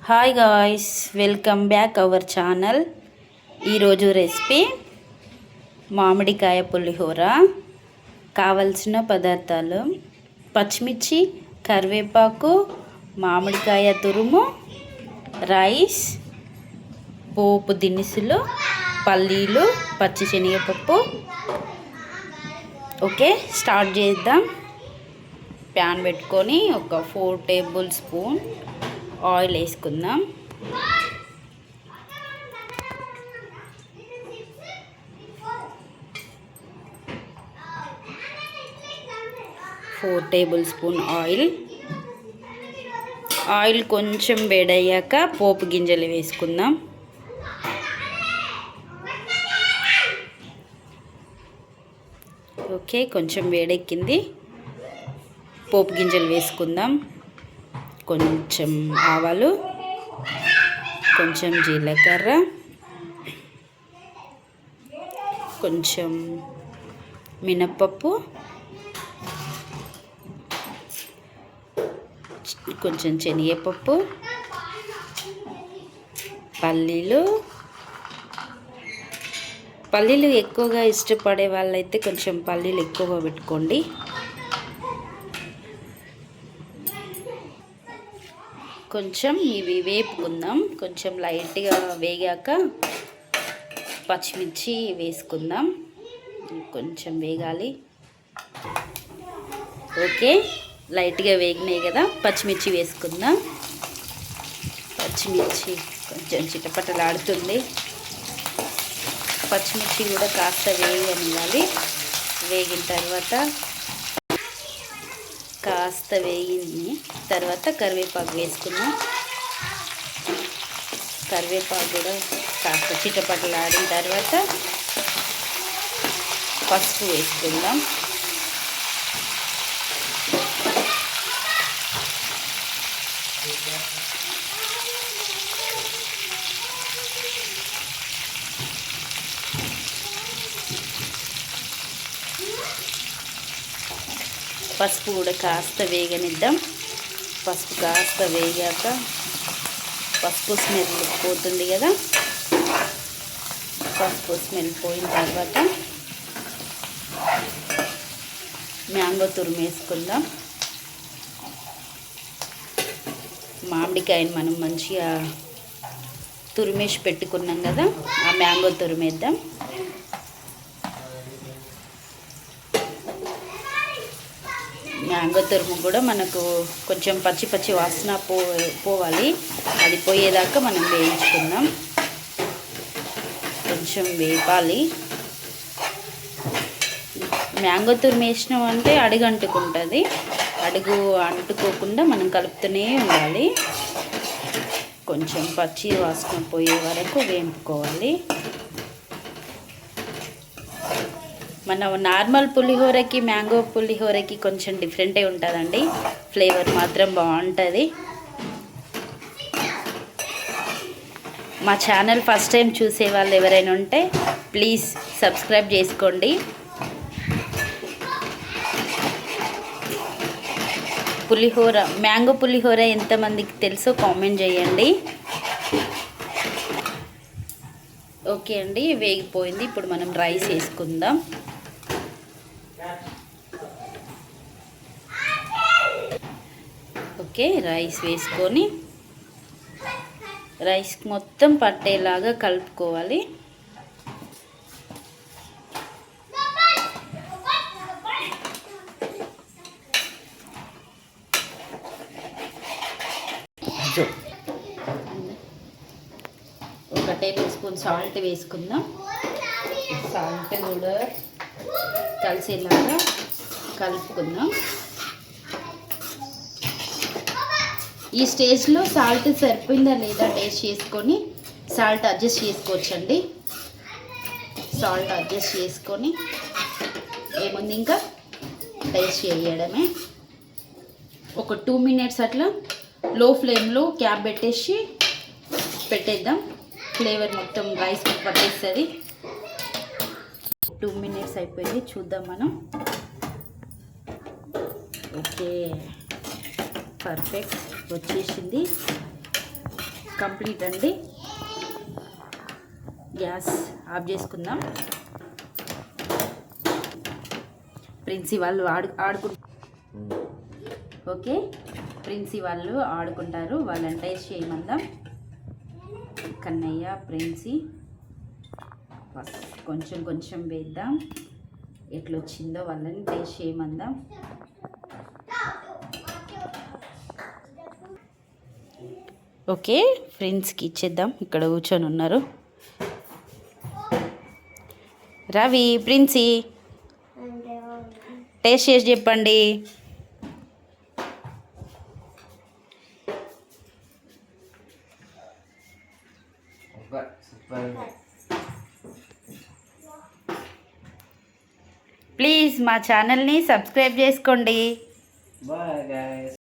Hi guys, welcome back our channel. ఈరోజు recipe మామిడికాయ పులిహోర. కావలసిన పదార్థాలు: పచ్చిమిర్చి, కరివేపాకు, మామిడికాయ తురుము, రైస్, పోపు దినుసులు, పల్లీలు, పచ్చిశనగపప్పు. ఓకే, స్టార్ట్ చేద్దాం. ప్యాన్ పెట్టుకొని ఒక 4 టేబుల్ స్పూన్ ఆయిల్ వేసుకుందాం. ఆయిల్ కొంచెం వేడయ్యాక పోపు గింజలు వేసుకుందాం. ఓకే, కొంచెం వేడెక్కింది. పోపు గింజలు వేసుకుందాం. కొంచెం ఆవాలు, కొంచెం జీలకర్ర, కొంచెం మినప్పప్పు, కొంచెం శనగపప్పు, పల్లీలు ఎక్కువగా ఇష్టపడే వాళ్ళైతే కొంచెం పల్లీలు ఎక్కువగా పెట్టుకోండి. కొంచెం ఇవి వేపుకుందాం. కొంచెం లైట్గా వేగాక పచ్చిమిర్చి వేసుకుందాం. కొంచెం వేగాలి. ఓకే, లైట్గా వేగినాయి కదా, పచ్చిమిర్చి వేసుకుందాం. పచ్చిమిర్చి కొంచెం చిటపటలాడుతుంది. పచ్చిమిర్చి కూడా కాస్త వేగనివ్వాలి. వేగిన తర్వాత కరివేపాకు వేసుకుందాం. కరివేపాకు కూడా కాస్త చిటపటలాడిన తర్వాత పసుపు వేసుకుందాం. పసుపు కూడా కాస్త వేగనిద్దాం. పసుపు కాస్త వేగాక పసుపు స్మెల్ పోతుంది కదా, పసుపు స్మెల్ పోయిన తర్వాత మ్యాంగో తురుము వేసుకుందాం. మామిడికాయని మనం మంచిగా తురిమేసి పెట్టుకున్నాం కదా, ఆ మ్యాంగో తురిమేద్దాం. మ్యాంగో తురుము కూడా మనకు కొంచెం పచ్చి వాసన పోవాలి. అది పోయేదాకా మనం వేయించుకుందాం. కొంచెం వేపాలి. మ్యాంగో తురుము వేసినాం అంటే అడుగు అంటుకుంటుంది. అడుగు అంటుకోకుండా మనం కలుపుతూనే ఉండాలి. కొంచెం పచ్చి వాసన పోయే వరకు వేపుకోవాలి. మన నార్మల్ పులిహోరకి మ్యాంగో పులిహోరకి కొంచెం డిఫరెంటే ఉంటుందండి. ఫ్లేవర్ మాత్రం బాగుంటుంది. మా ఛానల్ ఫస్ట్ టైం చూసే వాళ్ళు ఎవరైనా ఉంటే ప్లీజ్ సబ్స్క్రైబ్ చేసుకోండి. మ్యాంగో పులిహోర ఎంతమందికి తెలుసో కామెంట్ చేయండి. ఓకే అండి, వేగిపోయింది. ఇప్పుడు మనం రైస్ వేసుకుందాం. ఓకే, రైస్ వేసుకొని రైస్ మొత్తం పట్టేలాగా కలుపుకోవాలి. ఒక టేబుల్ స్పూన్ సాల్ట్ వేసుకుందాం. సాల్ట్ కూడా కలిసేలాగా కలుపుకుందాం. ఈ స్టేజ్లో సాల్ట్ సరిపోయిందా లేదా టేస్ట్ చేసుకొని సాల్ట్ అడ్జస్ట్ చేసుకోవచ్చండి. సాల్ట్ అడ్జస్ట్ చేసుకొని ఏముంది, ఇంకా టేస్ట్ చేయడమే. ఒక 2 మినిట్స్ అట్లా లో ఫ్లేమ్లో క్యాప్ పెట్టేద్దాం. ఫ్లేవర్ మొత్తం రైస్కి పట్టేస్తుంది. 2 మినిట్స్ అయిపోయింది, చూద్దాం మనం. ఓకే, పర్ఫెక్ట్ వచ్చేసింది. కంప్లీట్ అండి. గ్యాస్ ఆఫ్ చేసుకుందాం. ప్రిన్సీ వాళ్ళు ఓకే, ప్రిన్సీ వాళ్ళు ఆడుకుంటారు. వాళ్ళని టేస్ట్ చేయమందాం. కన్నయ్య, ప్రిన్సీ కొంచెం కొంచెం వేద్దాం. ఎట్లొచ్చిందో వాళ్ళని టేస్ట్ చేయమందాం. ఓకే, ఫ్రెండ్స్కి ఇచ్చేద్దాం. ఇక్కడ కూర్చొని ఉన్నారు. రవి, ప్రిన్సీ టేస్ట్ చేసి చెప్పండి. ప్లీజ్ మా ఛానల్ని సబ్స్క్రైబ్ చేసుకోండి. Bye guys.